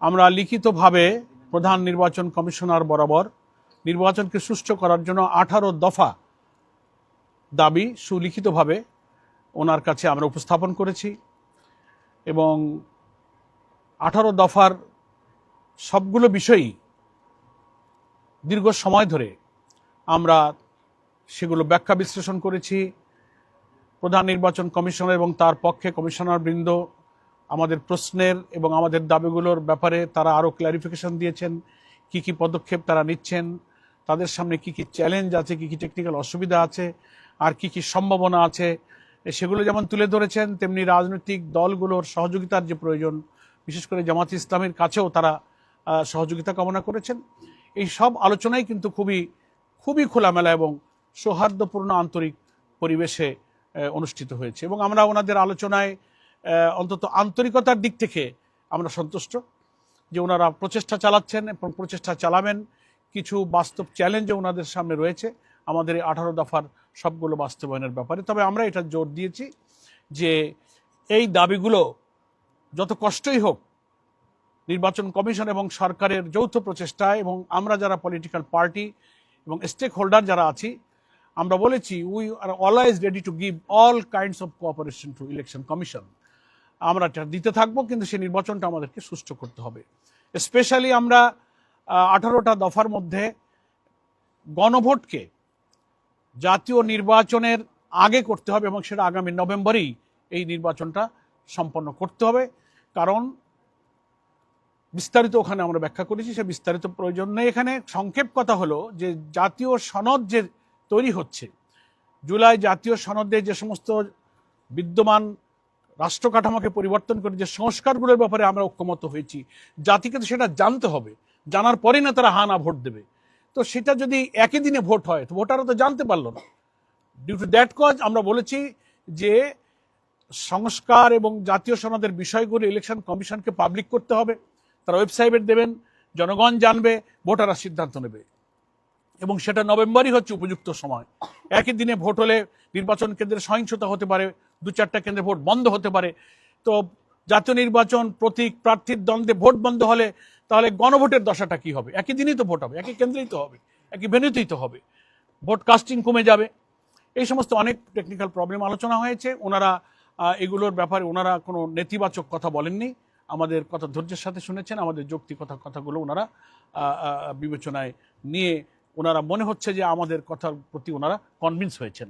আমরা লিখিতভাবে প্রধান নির্বাচন কমিশনার বরাবর নির্বাচনকে সুষ্ঠু করার জন্য 18 দফা দাবি সুলিখিতভাবে ওনার কাছে আমরা উপস্থাপন করেছি এবং 18 দফার সবগুলো বিষয়ই দীর্ঘ সময় ধরে আমরা সেগুলো ব্যাখ্যা বিশ্লেষণ করেছি। প্রধান নির্বাচন কমিশনার এবং তার পক্ষে কমিশনার বৃন্দ আমাদের প্রশ্নের এবং আমাদের দাবিগুলোর ব্যাপারে তারা আরও ক্ল্যারিফিকেশন দিয়েছেন, কি কি পদক্ষেপ তারা নিচ্ছেন, তাদের সামনে কি কি চ্যালেঞ্জ আছে, কি কি টেকনিক্যাল অসুবিধা আছে, আর কি কি সম্ভাবনা আছে, সেগুলো যেমন তুলে ধরেছেন, তেমনি রাজনৈতিক দলগুলোর সহযোগিতার যে প্রয়োজন, বিশেষ করে জামাত ইসলামের কাছেও তারা সহযোগিতা কামনা করেছেন। এই সব আলোচনাই কিন্তু খুবই খোলামেলা এবং সৌহার্দ্যপূর্ণ আন্তরিক পরিবেশে অনুষ্ঠিত হয়েছে এবং আমরা ওনাদের আলোচনায় অন্তত আন্তরিকতার দিক থেকে আমরা সন্তুষ্ট যে ওনারা প্রচেষ্টা চালাচ্ছেন এবং প্রচেষ্টা চালাবেন। কিছু বাস্তব চ্যালেঞ্জও ওনাদের সামনে রয়েছে আমাদের এই 18 দফার সবগুলো বাস্তবায়নের ব্যাপারে। তবে আমরা এটা জোর দিয়েছি যে এই দাবিগুলো যত কষ্টই হোক, নির্বাচন কমিশন এবং সরকারের যৌথ প্রচেষ্টায় এবং আমরা যারা পলিটিক্যাল পার্টি এবং স্টেক হোল্ডার যারা আছি, আমরা বলেছি we are always ready to give all kinds of cooperation two election commission. আমরা এটা দিতে থাকবো, কিন্তু সেই নির্বাচনটা আমাদেরকে সুষ্ঠু করতে হবে। স্পেশালি আমরা 18টা দফার মধ্যে গণভোটকে জাতীয় নির্বাচনের আগে করতে হবে এবং সেটা আগামী নভেম্বরেই এই নির্বাচনটা সম্পন্ন করতে হবে। কারণ বিস্তারিত ওখানে আমরা ব্যাখ্যা করেছি, সে বিস্তারিত প্রয়োজন নেই। এখানে সংক্ষেপ কথা হলো যে জাতীয় সনদ যে তৈরি হচ্ছে, জুলাই জাতীয় সনদে যে সমস্ত বিদ্যমান রাষ্ট্র কাঠামোকে পরিবর্তন করে যে সংস্কারগুলোর ব্যাপারে আমরা ঐক্যমত হয়েছি, জাতিকে তো সেটা জানতে হবে, জানার পরেই না তারা হানা ভোট দেবে। তো সেটা যদি একই দিনে ভোট হয় তো ভোটাররা তো জানতে পারলো না। ডিউ টু দ্যাট কজ আমরা বলেছি যে সংস্কার এবং জাতীয় সনদের বিষয়গুলো ইলেকশন কমিশনকে পাবলিক করতে হবে, তারা ওয়েবসাইটে দেবেন, জনগণ জানবে, ভোটাররা সিদ্ধান্ত নেবে এবং সেটা নভেম্বরই হচ্ছে উপযুক্ত সময়। একই দিনে ভোট হলে নির্বাচন কেন্দ্রে সহিংসতা হতে পারে, 2-4টা কেন্দ্রে ভোট বন্ধ হতে পারে। তো জাতীয় নির্বাচন প্রতীক প্রার্থীর দ্বন্দ্বে ভোট বন্ধ হলে তাহলে গণভোটের দশাটা কি হবে? একই দিনই তো ভোট হবে, একই কেন্দ্রেই তো হবে, একই ভেন্যুতেই তো হবে, ভোট কাস্টিং কমে যাবে। এই সমস্ত অনেক টেকনিক্যাল প্রবলেম আলোচনা হয়েছে। ওনারা এগুলোর ব্যাপারে ওনারা কোনো নেতিবাচক কথা বলেননি, আমাদের কথা ধৈর্যের সাথে শুনেছেন, আমাদের কথাগুলো ওনারা বিবেচনায় নিয়ে ওনারা মনে হচ্ছে যে আমাদের কথার প্রতি ওনারা কনভিন্স হয়েছেন।